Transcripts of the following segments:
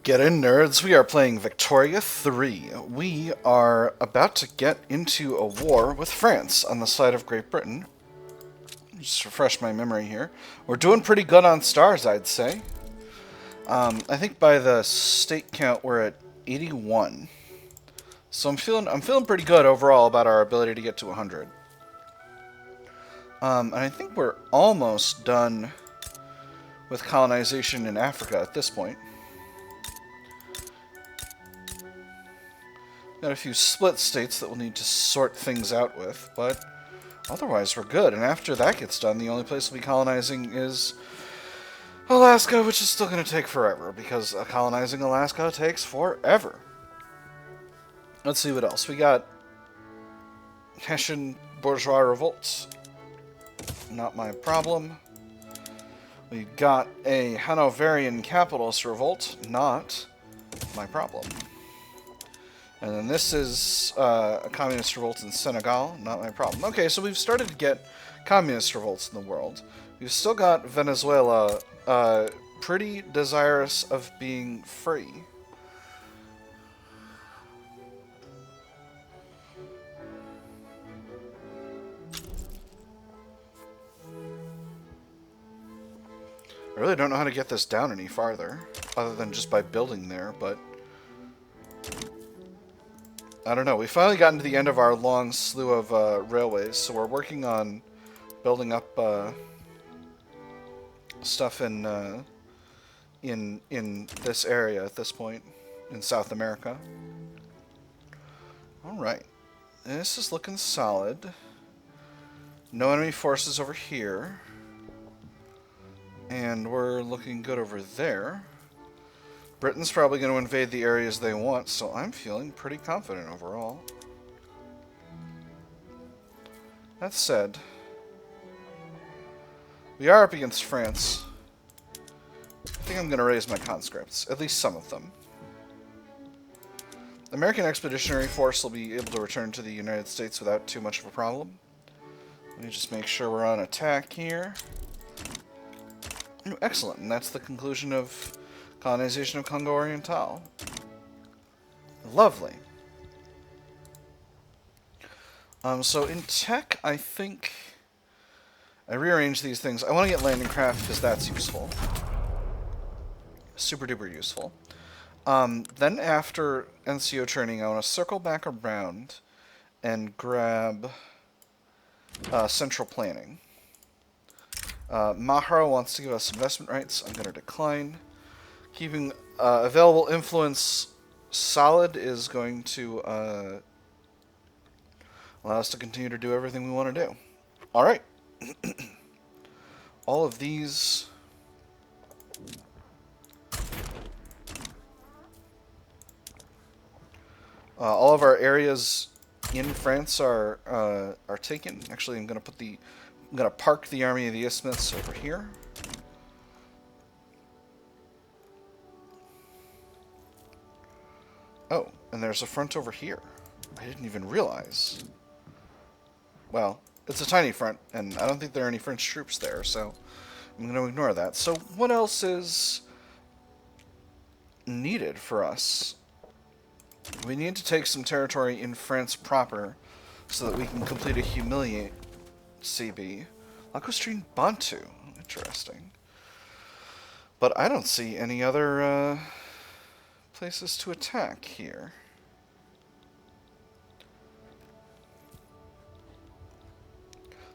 Get in, nerds. We are playing Victoria 3. We are about to get into a war with France on the side of Great Britain. Just refresh my memory here. We're doing pretty good on stars, I'd say. I think by the state count we're at 81. So I'm feeling pretty good overall about our ability to get to 100. And I think we're almost done with colonization in Africa at this point. Got a few split states that we'll need to sort things out with, but otherwise we're good. And after that gets done, the only place we'll be colonizing is Alaska, which is still going to take forever, because colonizing Alaska takes forever. Let's see what else. We got Hessian bourgeois revolts. Not my problem. We got a Hanoverian capitalist revolt. Not my problem. And then this is a communist revolt in Senegal. Not my problem. Okay, so we've started to get communist revolts in the world. We've still got Venezuela pretty desirous of being free. I really don't know how to get this down any farther, other than just by building there, but I don't know. We finally gotten to the end of our long slew of railways, so we're working on building up stuff in this area at this point in South America. All right, this is looking solid. No enemy forces over here, and we're looking good over there. Britain's probably going to invade the areas they want, so I'm feeling pretty confident overall. That said, we are up against France. I think I'm going to raise my conscripts, at least some of them. The American Expeditionary Force will be able to return to the United States without too much of a problem. Let me just make sure we're on attack here. Ooh, excellent, and that's the conclusion of colonization of Congo Oriental. Lovely. So in tech, I think I rearranged these things. I want to get landing craft because that's useful. Super duper useful. Then after NCO training, I want to circle back around and grab central planning. Mahra wants to give us investment rights. I'm going to decline. Keeping available influence solid is going to allow us to continue to do everything we want to do. Alright. All of these all of our areas in France are taken. Actually, I'm going to park the Army of the Isthmus over here. Oh, and there's a front over here. I didn't even realize. Well, it's a tiny front, and I don't think there are any French troops there, so I'm going to ignore that. So what else is needed for us? We need to take some territory in France proper so that we can complete a humiliate CB. Lacostrine Bantu. Interesting. But I don't see any other places to attack here.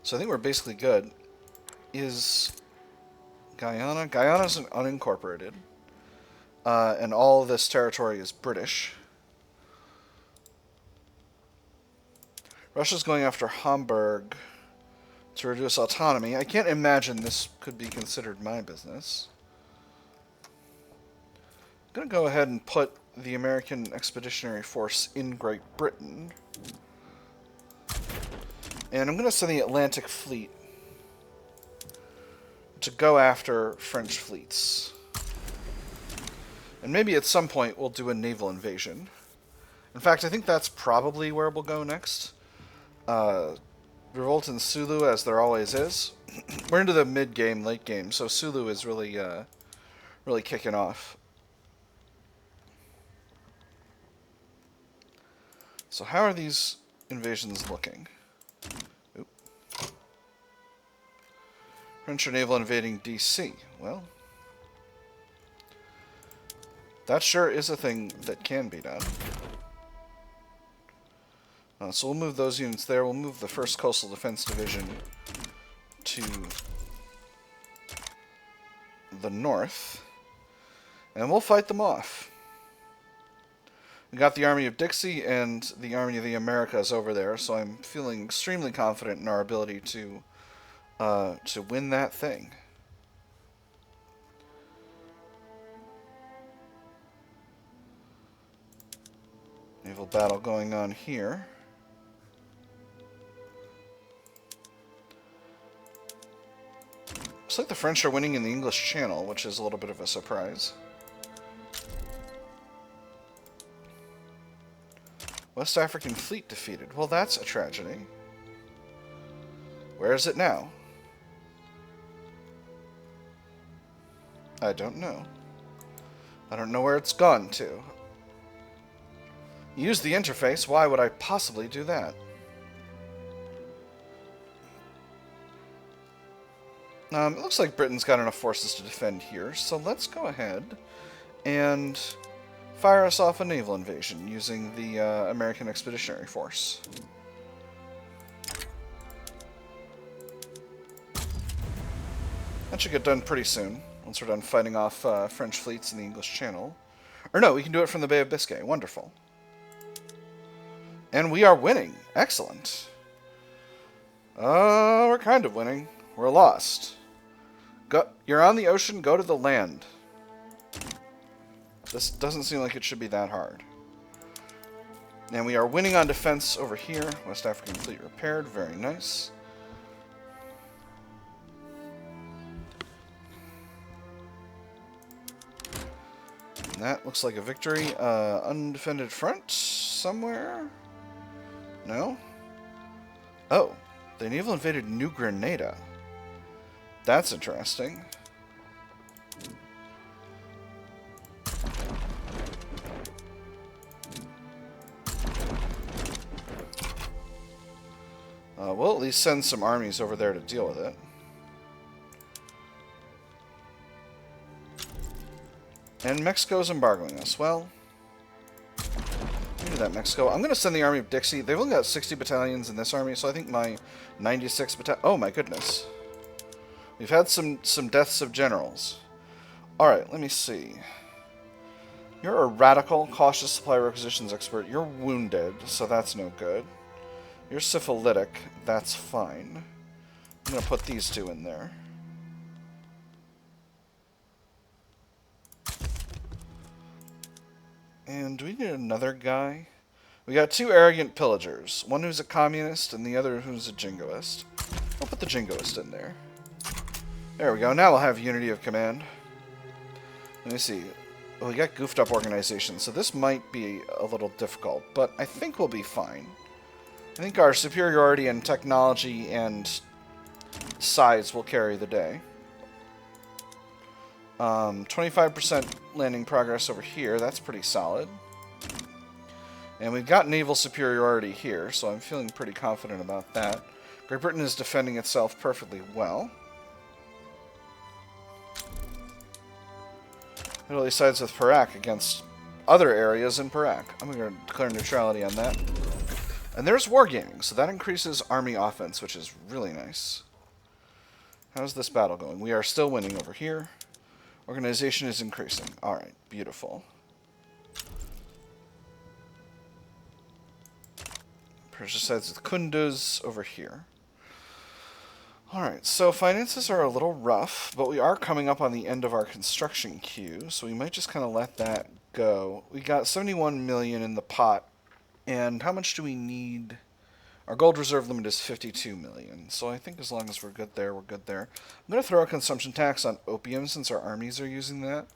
So I think we're basically good. Is Guyana? Guyana's an unincorporated. And all of this territory is British. Russia's going after Hamburg to reduce autonomy. I can't imagine this could be considered my business. I'm going to go ahead and put the American Expeditionary Force in Great Britain. And I'm going to send the Atlantic Fleet to go after French fleets. And maybe at some point we'll do a naval invasion. In fact, I think that's probably where we'll go next. Revolt in Sulu, as there always is. We're into the mid-game, late game, so Sulu is really kicking off. So how are these invasions looking? Oop. French naval invading DC. Well, that sure is a thing that can be done. So we'll move those units there. We'll move the 1st Coastal Defense Division to the north. And we'll fight them off. We got the Army of Dixie and the Army of the Americas over there, so I'm feeling extremely confident in our ability to win that thing. Naval battle going on here. Looks like the French are winning in the English Channel, which is a little bit of a surprise. West African fleet defeated. Well, that's a tragedy. Where is it now? I don't know. I don't know where it's gone to. Use the interface. Why would I possibly do that? It looks like Britain's got enough forces to defend here, so let's go ahead and fire us off a naval invasion using the American Expeditionary Force. That should get done pretty soon, once we're done fighting off French fleets in the English Channel. Or no, we can do it from the Bay of Biscay. Wonderful. And we are winning. Excellent. We're kind of winning. We're lost. You're on the ocean, go to the land. This doesn't seem like it should be that hard. And we are winning on defense over here. West African fleet repaired. Very nice. And that looks like a victory. Undefended front somewhere? No? Oh. The naval invaded New Grenada. That's interesting. We'll at least send some armies over there to deal with it. And Mexico's embargoing us. Well, do that, Mexico. I'm going to send the Army of Dixie. They've only got 60 battalions in this army, so I think my 96 battalion... Oh, my goodness. We've had some deaths of generals. Alright, let me see. You're a radical, cautious supply requisitions expert. You're wounded, so that's no good. You're syphilitic. That's fine. I'm going to put these two in there. And do we need another guy? We got two arrogant pillagers. One who's a communist and the other who's a jingoist. I'll put the jingoist in there. There we go. Now we'll have unity of command. Let me see. Well, we got goofed up organization, so this might be a little difficult, but I think we'll be fine. I think our superiority in technology and size will carry the day. 25% landing progress over here. That's pretty solid. And we've got naval superiority here, so I'm feeling pretty confident about that. Great Britain is defending itself perfectly well. Italy sides with Perak against other areas in Perak. I'm going to declare neutrality on that. And there's wargaming, so that increases army offense, which is really nice. How's this battle going? We are still winning over here. Organization is increasing. Alright, beautiful. Persia sides with Kunduz over here. Alright, so finances are a little rough, but we are coming up on the end of our construction queue, so we might just kind of let that go. We got 71 million in the pot, and how much do we need? Our gold reserve limit is 52 million, so I think as long as we're good there, we're good there. I'm going to throw a consumption tax on opium since our armies are using that,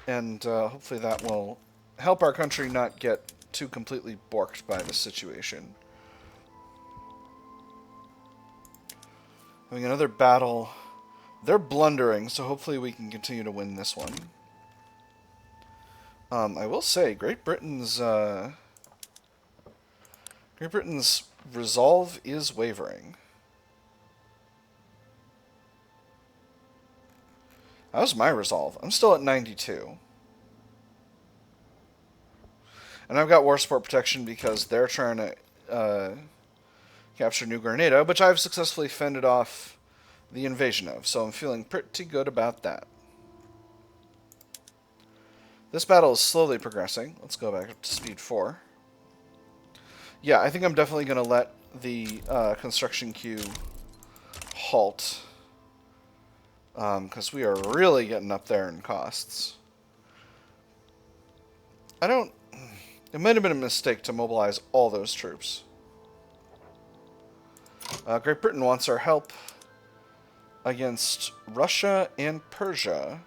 and hopefully that will help our country not get too completely borked by the situation. Having another battle. They're blundering, so hopefully we can continue to win this one. I will say, Great Britain's Great Britain's resolve is wavering. How's my resolve? I'm still at 92. And I've got war support protection because they're trying to capture New Grenada, which I've successfully fended off the invasion of. So I'm feeling pretty good about that. This battle is slowly progressing. Let's go back up to speed 4. Yeah, I think I'm definitely going to let the construction queue halt. Because we are really getting up there in costs. It might have been a mistake to mobilize all those troops. Great Britain wants our help against Russia and Persia.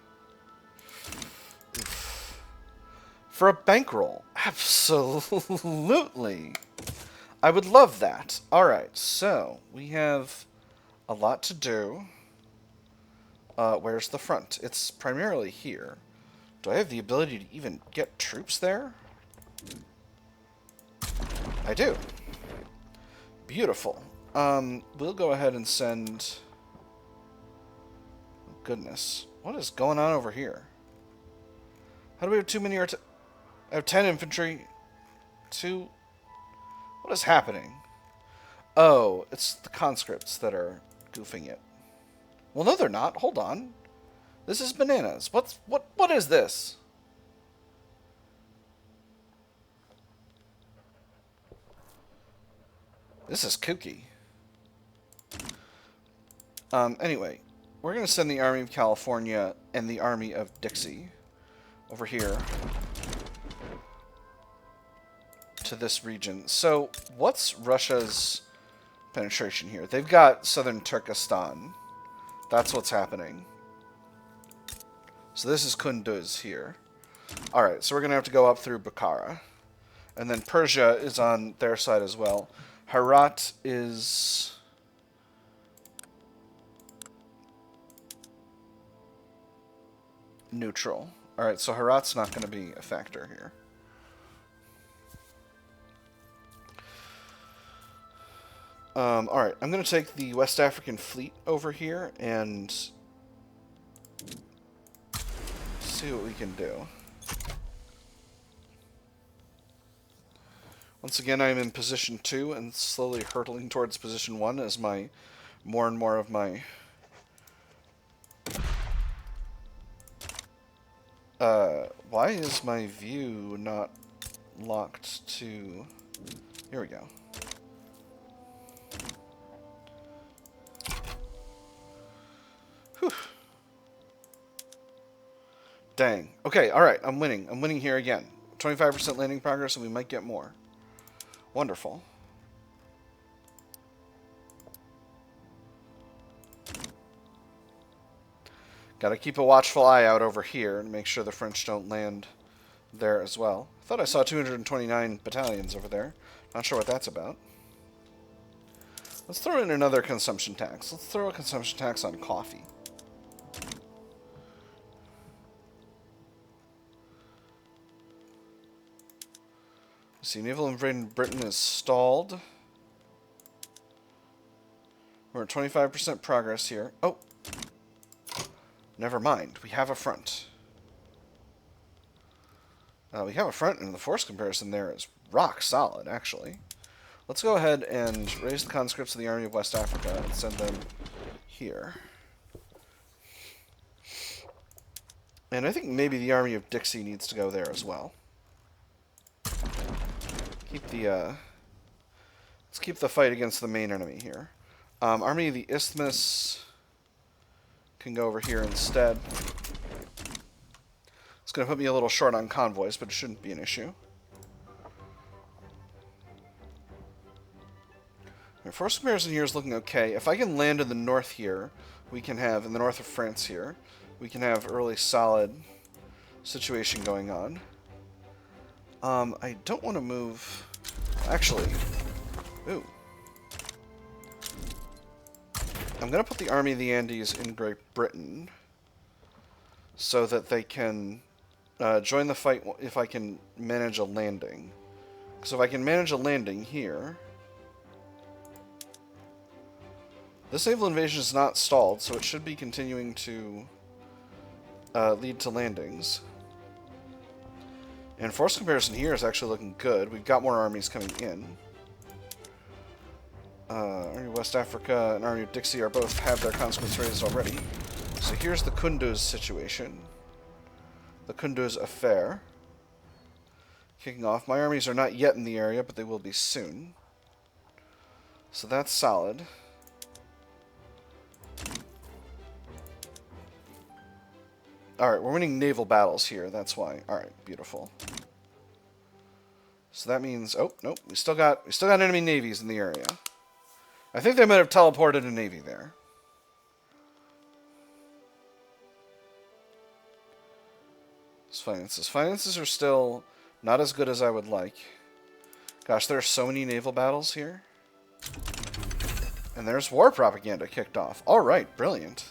For a bankroll. Absolutely. I would love that. Alright, so we have a lot to do. Where's the front? It's primarily here. Do I have the ability to even get troops there? I do. Beautiful. We'll go ahead and send... Oh, goodness. What is going on over here? How do we have too many... I have 10 infantry. 2... What is happening? Oh, it's the conscripts that are goofing it. Well, no, they're not. Hold on. This is bananas. What is this? This is kooky. Anyway, we're going to send the Army of California and the Army of Dixie over here to this region. So, what's Russia's penetration here? They've got southern Turkestan. That's what's happening. So this is Kunduz here. Alright, so we're going to have to go up through Bukhara. And then Persia is on their side as well. Herat is... neutral. Alright, so Herat's not going to be a factor here. Alright, I'm going to take the West African fleet over here and see what we can do. Once again, I'm in position 2 and slowly hurtling towards position 1 as more and more of my why is my view not locked to... Here we go. Whew. Dang. Okay, alright, I'm winning. I'm winning here again. 25% landing progress, and we might get more. Wonderful. Gotta keep a watchful eye out over here and make sure the French don't land there as well. I thought I saw 229 battalions over there. Not sure what that's about. Let's throw in another consumption tax. Let's throw a consumption tax on coffee. See, naval invasion Britain is stalled. We're at 25% progress here. Oh! Never mind. We have a front. We have a front, and the force comparison there is rock solid, actually. Let's go ahead and raise the conscripts of the Army of West Africa and send them here. And I think maybe the Army of Dixie needs to go there as well. Let's keep the fight against the main enemy here. Army of the Isthmus can go over here instead. It's going to put me a little short on convoys, but it shouldn't be an issue. My force comparison here is looking okay. If I can land in the north here, we can have, in the north of France here, we can have a really solid situation going on. I don't want to move... Actually, ooh. I'm going to put the Army of the Andes in Great Britain so that they can join the fight if I can manage a landing So if I can manage a landing here... This naval invasion is not stalled, so it should be continuing to lead to landings. And force comparison here is actually looking good. We've got more armies coming in. Army of West Africa and Army of Dixie are both have their consequence raised already. So here's the Kunduz situation. The Kunduz affair. Kicking off. My armies are not yet in the area, but they will be soon. So that's solid. Alright, we're winning naval battles here, that's why. Alright, beautiful. So that means... Oh, nope, we still got enemy navies in the area. I think they might have teleported a navy there. Finances. Finances are still not as good as I would like. Gosh, there are so many naval battles here. And there's war propaganda kicked off. Alright, brilliant.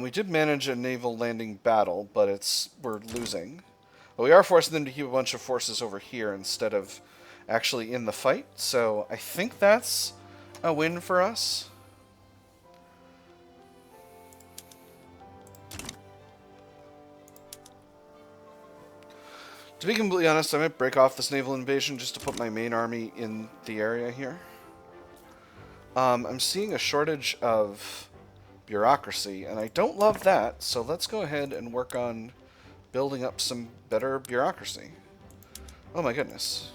We did manage a naval landing battle, but we're losing. But we are forcing them to keep a bunch of forces over here instead of actually in the fight. So I think that's a win for us. To be completely honest, I might break off this naval invasion just to put my main army in the area here. I'm seeing a shortage of bureaucracy, and I don't love that, so let's go ahead and work on building up some better bureaucracy. Oh my goodness.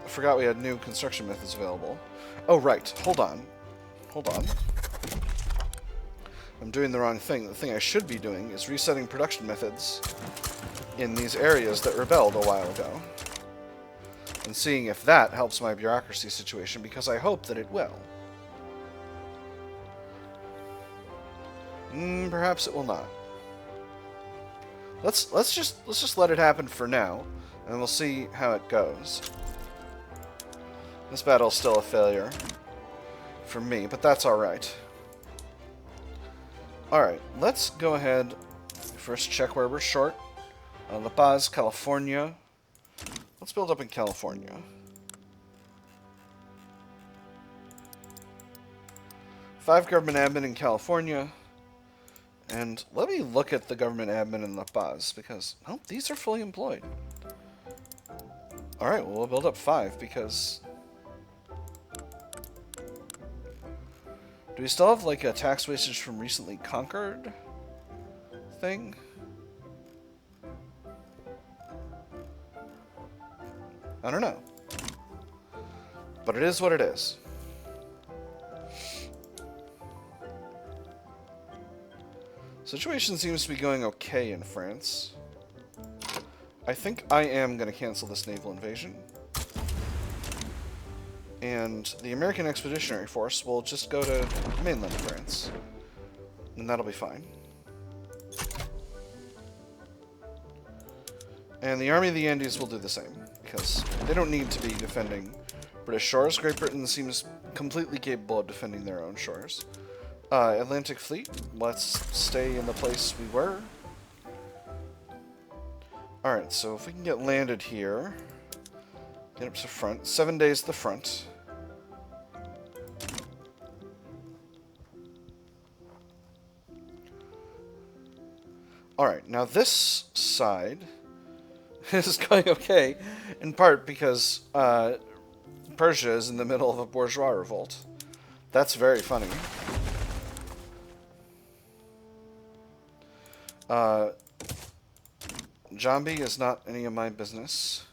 I forgot we had new construction methods available. Oh right, hold on. Hold on. I'm doing the wrong thing. The thing I should be doing is resetting production methods in these areas that rebelled a while ago. And seeing if that helps my bureaucracy situation, because I hope that it will. Perhaps it will not. Let's just let it happen for now, and we'll see how it goes. This battle's still a failure for me, but that's alright. Alright, let's go ahead first check where we're short. La Paz, California. Let's build up in California. Five government admin in California. And let me look at the government admin in La Paz, because, oh, these are fully employed. Alright, well, we'll build up 5, because... Do we still have, like, a tax wastage from recently conquered thing? I don't know. But it is what it is. Situation seems to be going okay in France. I think I am going to cancel this naval invasion. And the American Expeditionary Force will just go to mainland France. And that'll be fine. And the Army of the Andes will do the same, because they don't need to be defending British shores. Great Britain seems completely capable of defending their own shores. Atlantic Fleet, let's stay in the place we were. Alright, so if we can get landed here, get up to the front, 7 days to the front. Alright, now this side is going okay, in part because Persia is in the middle of a bourgeois revolt. That's very funny. Jambi is not any of my business.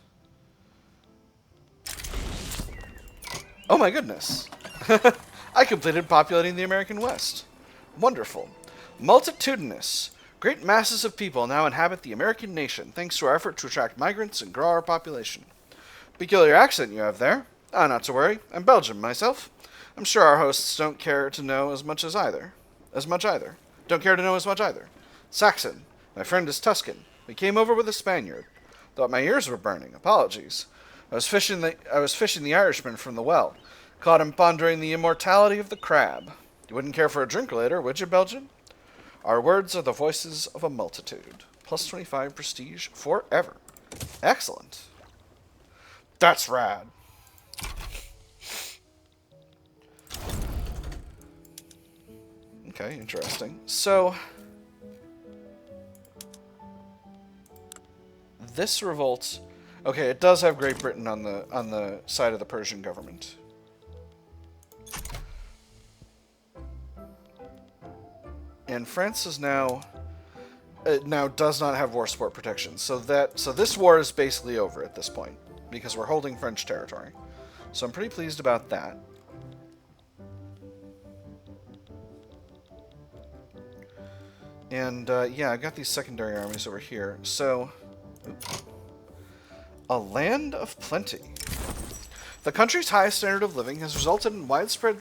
Oh my goodness! I completed populating the American West. Wonderful. Multitudinous. Great masses of people now inhabit the American nation, thanks to our effort to attract migrants and grow our population. Peculiar accent you have there. Ah, not to worry. I'm Belgian myself. I'm sure our hosts don't care to know as much either. Don't care to know as much either. Saxon. My friend is Tuscan. We came over with a Spaniard. Thought my ears were burning. Apologies. I was fishing the Irishman from the well. Caught him pondering the immortality of the crab. You wouldn't care for a drink later, would you, Belgian? Our words are the voices of a multitude. Plus 25 prestige forever. Excellent. That's rad. Okay, interesting. So, this revolt... Okay, it does have Great Britain on the side of the Persian government. And France is now does not have war support protection. So this war is basically over at this point because we're holding French territory. So I'm pretty pleased about that. And yeah, I got these secondary armies over here. So, a land of plenty. The country's high standard of living has resulted in widespread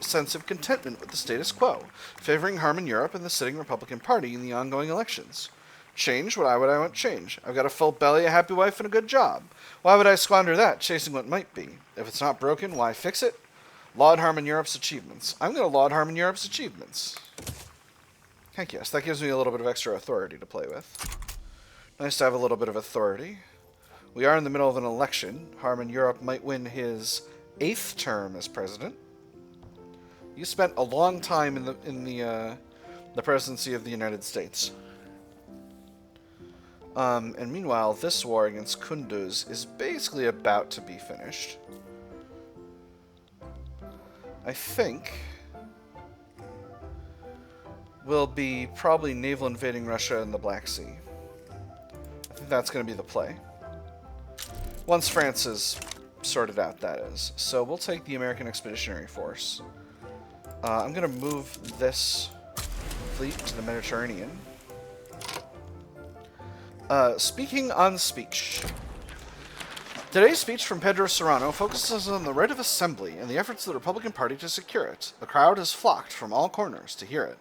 sense of contentment with the status quo, favoring harm in Europe and the sitting Republican Party in the ongoing elections. Change? Why would I want change? I've got a full belly, a happy wife, and a good job. Why would I squander that, chasing what might be? If it's not broken, why fix it? Laud Harmon Europe's achievements. I'm going to laud Harmon Europe's achievements. Heck yes, that gives me a little bit of extra authority to play with. Nice to have a little bit of authority. We are in the middle of an election. Harmon Europe might win his 8th term as president. You spent a long time in the presidency of the United States. And meanwhile, this war against Kunduz is basically about to be finished. I think will be probably naval invading Russia in the Black Sea. I think that's going to be the play. Once France is sorted out, that is. So we'll take the American Expeditionary Force. I'm going to move this fleet to the Mediterranean. Speaking on speech. Today's speech from Pedro Serrano focuses on the right of assembly and the efforts of the Republican Party to secure it. The crowd has flocked from all corners to hear it.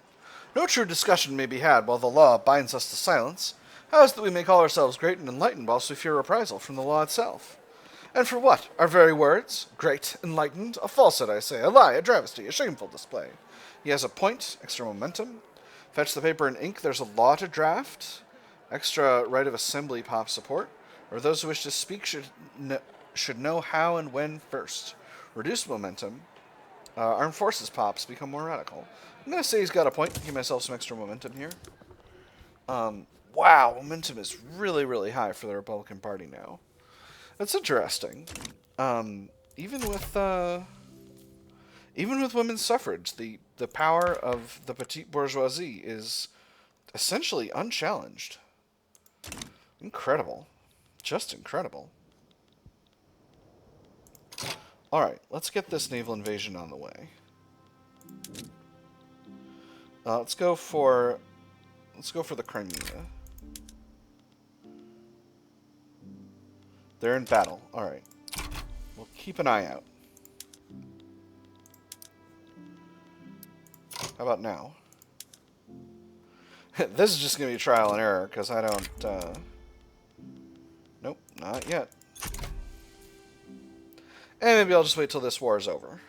No true discussion may be had while the law binds us to silence. How is it that we may call ourselves great and enlightened whilst we fear reprisal from the law itself? And for what? Our very words? Great, enlightened? A falsehood, I say. A lie, a travesty, a shameful display. He has a point, extra momentum. Fetch the paper and ink, there's a law to draft. Extra right of assembly pop support. Or those who wish to speak should know how and when first. Reduced momentum. Armed forces pops become more radical. I'm going to say he's got a point. Give myself some extra momentum here. Wow, momentum is really, really high for the Republican Party now. That's interesting. Even with women's suffrage, the power of the petite bourgeoisie is essentially unchallenged. Incredible. Just incredible. Alright, let's get this naval invasion on the way. Let's go for the Crimea. They're in battle. Alright. We'll keep an eye out. How about now? This is just going to be trial and error, because I don't... Nope, not yet. And maybe I'll just wait till this war is over.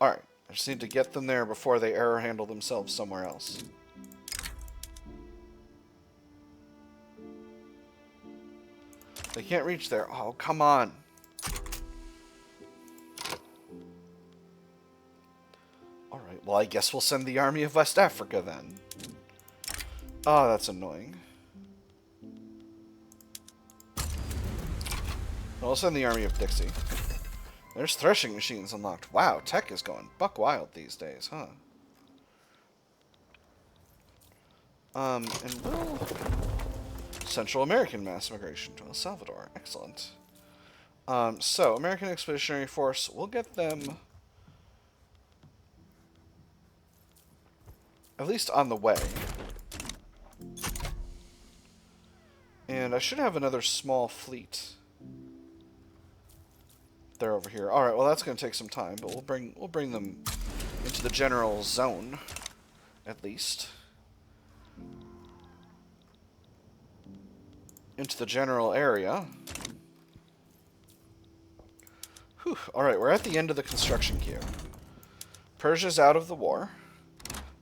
Alright, I just need to get them there before they error handle themselves somewhere else. They can't reach there. Oh, come on. Alright, well, I guess we'll send the Army of West Africa then. Oh, that's annoying. We'll send the Army of Dixie. There's threshing machines unlocked. Wow, tech is going buck wild these days, huh? And we'll... Central American mass migration to El Salvador. Excellent. So, American Expeditionary Force, we'll get them... at least on the way. And I should have another small fleet. They're over here. Alright, well that's going to take some time, but we'll bring them into the general zone, at least. Into the general area. Whew. Alright, we're at the end of the construction queue. Persia's out of the war,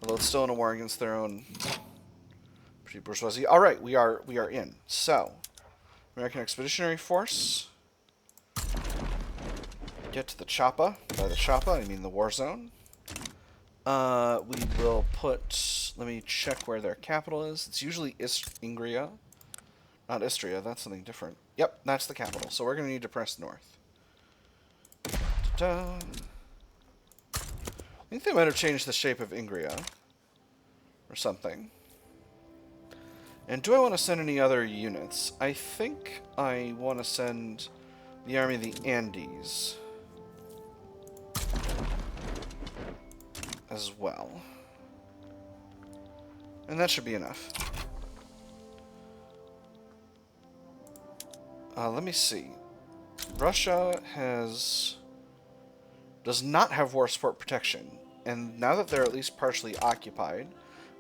although it's still in a war against their own pretty bourgeoisie. All right, we are in. So, American Expeditionary Force. Get to the Choppa. By the Choppa, I mean the war zone. We will put... Let me check where their capital is. It's usually Ingria. Not Istria, that's something different. Yep, that's the capital. So we're going to need to press north. Ta-da. I think they might have changed the shape of Ingria. Or something. And do I want to send any other units? I think I want to send the Army of the Andes as well. And that should be enough. Let me see. Russia does not have war support protection. And now that they're at least partially occupied,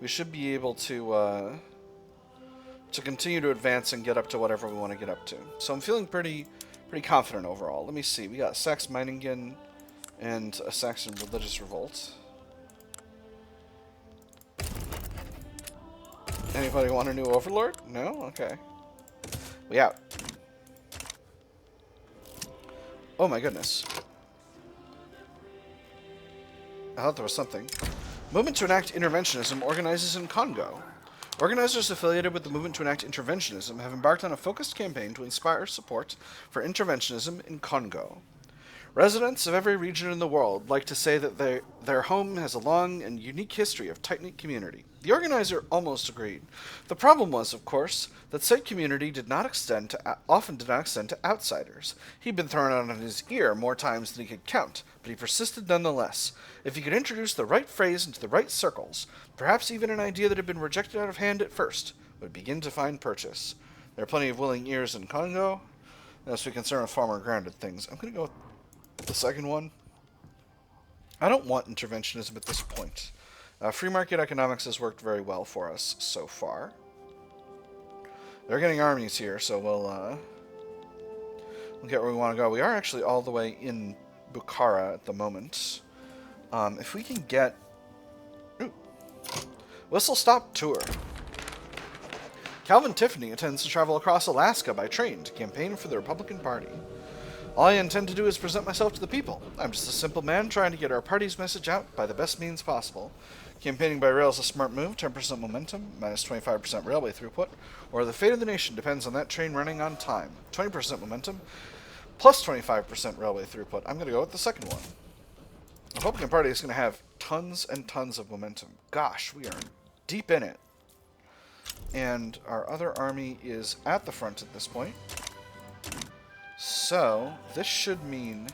we should be able to continue to advance and get up to whatever we want to get up to. So I'm feeling pretty confident overall. Let me see. We got Saxe-Meiningen and a Saxon religious revolt. Anybody want a new overlord? No? Okay. We out. Oh my goodness. I thought there was something. Movement to enact interventionism organizes in Congo. Organizers affiliated with the movement to enact interventionism have embarked on a focused campaign to inspire support for interventionism in Congo. Residents of every region in the world like to say that their home has a long and unique history of tight-knit community. The organizer almost agreed. The problem was, of course, that said community often did not extend to outsiders. He'd been thrown out on his ear more times than he could count, but he persisted nonetheless. If he could introduce the right phrase into the right circles, perhaps even an idea that had been rejected out of hand at first would begin to find purchase. There are plenty of willing ears in Congo, unless we concern with far more grounded things. I'm going to go with the second one. I don't want interventionism at this point. Free market economics has worked very well for us so far. They're getting armies here, so we'll get where we want to go. We are actually all the way in Bukhara at the moment. If we can get... Ooh. Whistle-stop tour. Calvin Tiffany intends to travel across Alaska by train to campaign for the Republican Party. All I intend to do is present myself to the people. I'm just a simple man trying to get our party's message out by the best means possible. Campaigning by rail is a smart move, 10% momentum, minus 25% railway throughput, or the fate of the nation depends on that train running on time. 20% momentum, plus 25% railway throughput. I'm going to go with the second one. The Republican Party is going to have tons and tons of momentum. Gosh, we are deep in it. And our other army is at the front at this point. So, this should mean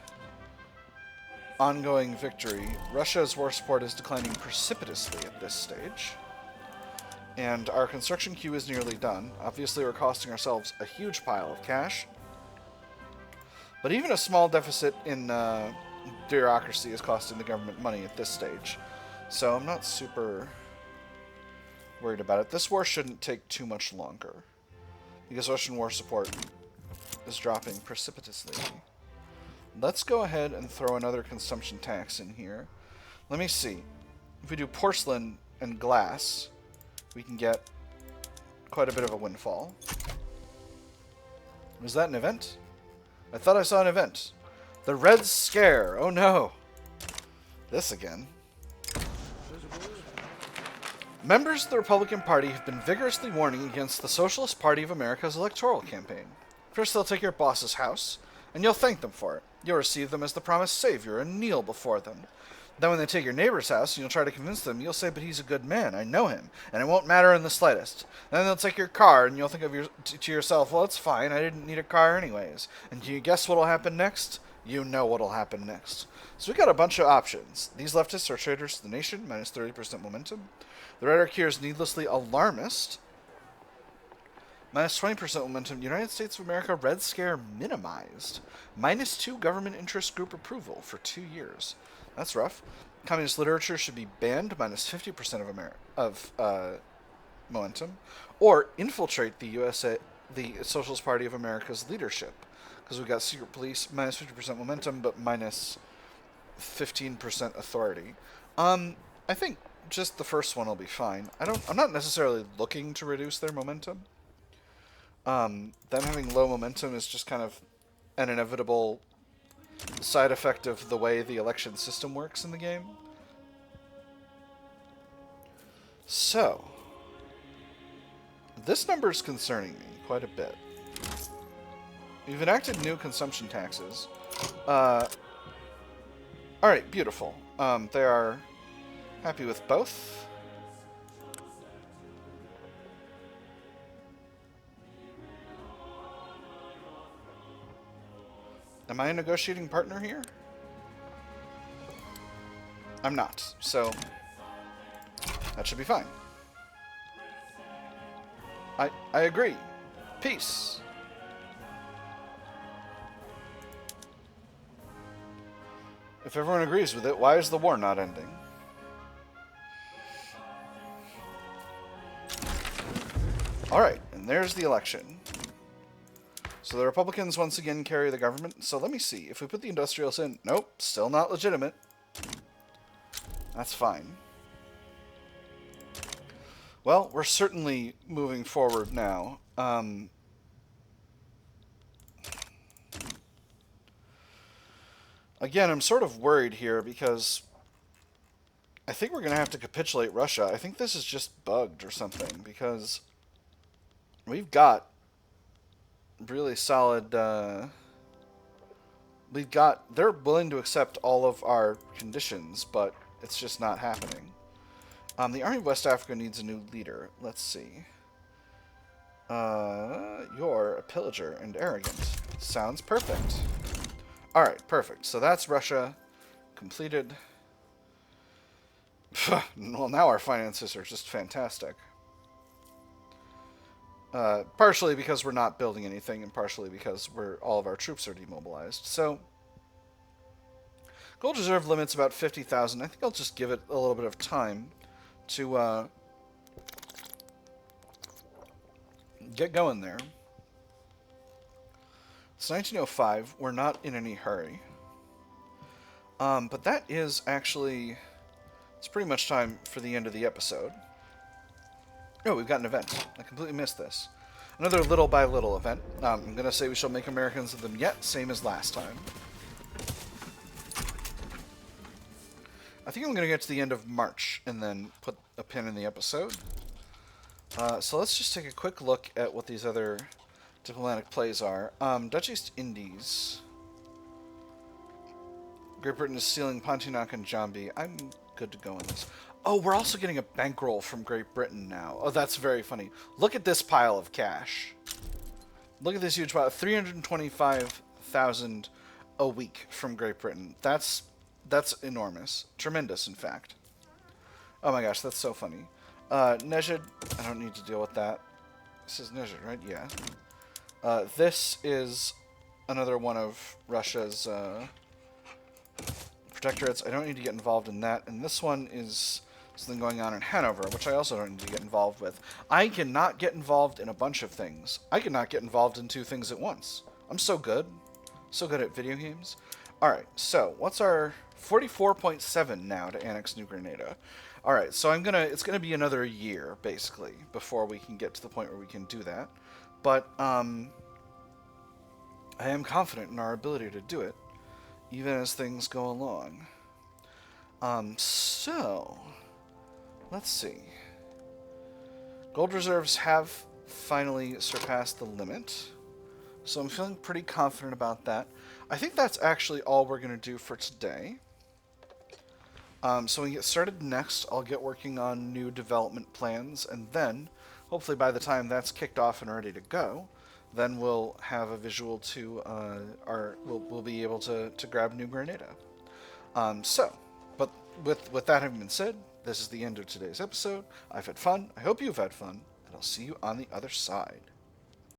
ongoing victory. Russia's war support is declining precipitously at this stage. And our construction queue is nearly done. Obviously, we're costing ourselves a huge pile of cash. But even a small deficit in bureaucracy is costing the government money at this stage. So I'm not super worried about it. This war shouldn't take too much longer, because Russian war support is dropping precipitously. Let's go ahead and throw another consumption tax in here. Let me see. If we do porcelain and glass, we can get quite a bit of a windfall. Was that an event? I thought I saw an event. The Red Scare. Oh no. This again. Members of the Republican Party have been vigorously warning against the Socialist Party of America's electoral campaign. First, they'll take your boss's house, and you'll thank them for it. You'll receive them as the promised savior and kneel before them. Then when they take your neighbor's house and you'll try to convince them, you'll say, but he's a good man, I know him, and it won't matter in the slightest. Then they'll take your car and you'll think to yourself, well, it's fine, I didn't need a car anyways. And can you guess what'll happen next? You know what'll happen next. So we got a bunch of options. These leftists are traitors to the nation, minus 30% momentum. The rhetoric here is needlessly alarmist. Minus 20% momentum. United States of America Red Scare minimized. Minus 2 government interest group approval for 2 years. That's rough. Communist literature should be banned. Minus 50% of momentum. Or infiltrate the Socialist Party of America's leadership. Because we've got secret police. Minus 50% momentum, but minus 15% authority. I think just the first one will be fine. I'm not necessarily looking to reduce their momentum. Them having low momentum is just kind of an inevitable side effect of the way the election system works in the game. So, this number is concerning me quite a bit. We've enacted new consumption taxes. Alright, beautiful. They are happy with both. Am I a negotiating partner here? I'm not, so that should be fine. I agree. Peace. If everyone agrees with it, why is the war not ending? Alright, and there's the election. So the Republicans once again carry the government. So let me see. If we put the industrials in... Nope, still not legitimate. That's fine. Well, we're certainly moving forward now. Again, I'm sort of worried here because I think we're going to have to capitulate Russia. I think this is just bugged or something because we've got really solid... They're willing to accept all of our conditions, but it's just not happening. The Army of West Africa needs a new leader. Let's see. You're a pillager and arrogant. Sounds perfect. Alright, perfect. So that's Russia completed. Well, now our finances are just fantastic. Partially because we're not building anything, and partially because all of our troops are demobilized. So, gold reserve limit's about 50,000. I think I'll just give it a little bit of time to get going there. It's 1905. We're not in any hurry. But that is actually... It's pretty much time for the end of the episode. Oh, we've got an event. I completely missed this. Another little by little event. I'm going to say we shall make Americans of them yet, same as last time. I think I'm going to get to the end of March and then put a pin in the episode. So let's just take a quick look at what these other diplomatic plays are. Dutch East Indies. Great Britain is stealing Pontiac and Jambi. I'm good to go on this. Oh, we're also getting a bankroll from Great Britain now. Oh, that's very funny. Look at this pile of cash. Look at this huge pile. 325,000 a week from Great Britain. That's enormous. Tremendous, in fact. Oh my gosh, that's so funny. Nezhid, I don't need to deal with that. This is Nezhid, right? Yeah. This is another one of Russia's protectorates. I don't need to get involved in that. And this one is something going on in Hanover, which I also don't need to get involved with. I cannot get involved in a bunch of things. I cannot get involved in 2 things at once. I'm so good. So good at video games. Alright, so what's our 44.7 now to annex New Grenada? Alright, so it's gonna be another year, basically, before we can get to the point where we can do that. But, I am confident in our ability to do it, even as things go along. So, let's see. Gold reserves have finally surpassed the limit, so I'm feeling pretty confident about that. I think that's actually all we're going to do for today. So when we get started next, I'll get working on new development plans, and then, hopefully by the time that's kicked off and ready to go, then we'll have a visual to we'll be able to grab New Grenada. But with that having been said, this is the end of today's episode. I've had fun. I hope you've had fun, and I'll see you on the other side.